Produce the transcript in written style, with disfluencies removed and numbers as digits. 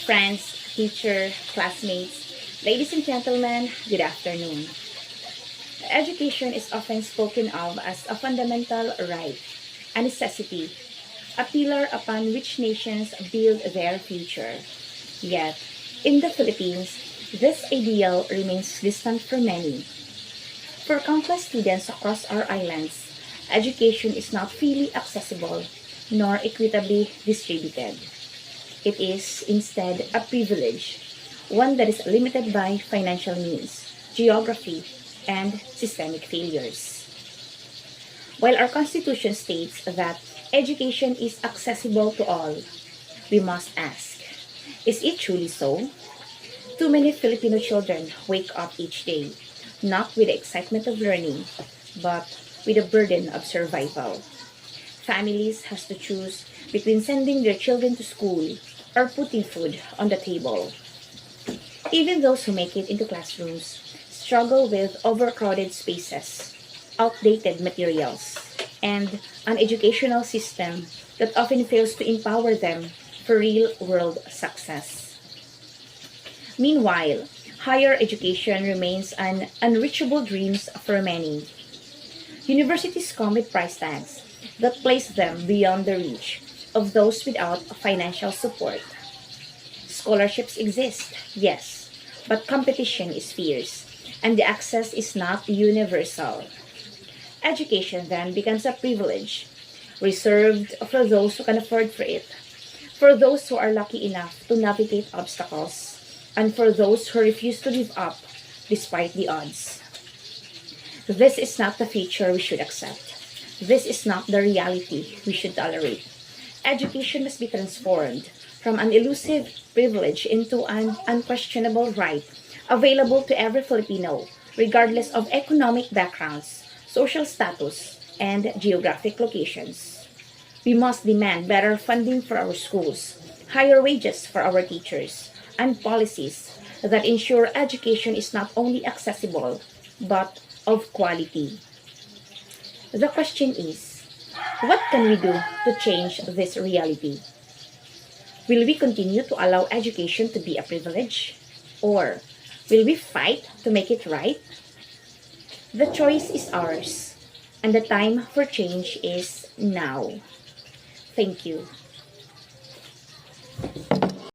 friends, teacher, classmates, ladies and gentlemen, good afternoon. Education is often spoken of as a fundamental right, a necessity, a pillar upon which nations build their future. Yet, in the Philippines, this ideal remains distant for many. For countless students across our islands, education is not freely accessible nor equitably distributed. It is instead a privilege, one that is limited by financial means, geography, and systemic failures. While our Constitution states that education is accessible to all, we must ask, is it truly so? Too many Filipino children wake up each day, not with the excitement of learning, but with the burden of survival. Families has to choose between sending their children to school or putting food on the table. Even those who make it into classrooms struggle with overcrowded spaces, outdated materials, and an educational system that often fails to empower them for real-world success. Meanwhile, higher education remains an unreachable dream for many. Universities come with price tags that place them beyond the reach of those without financial support. Scholarships exist, yes, but competition is fierce, and the access is not universal. Education then becomes a privilege, reserved for those who can afford for it, for those who are lucky enough to navigate obstacles, and for those who refuse to give up despite the odds. This is not the future we should accept. This is not the reality we should tolerate. Education must be transformed from an elusive privilege into an unquestionable right available to every Filipino, regardless of economic backgrounds, social status, and geographic locations. We must demand better funding for our schools, higher wages for our teachers, and policies that ensure education is not only accessible, but of quality. The question is, what can we do to change this reality? Will we continue to allow education to be a privilege? Or will we fight to make it right? The choice is ours, and the time for change is now. Thank you.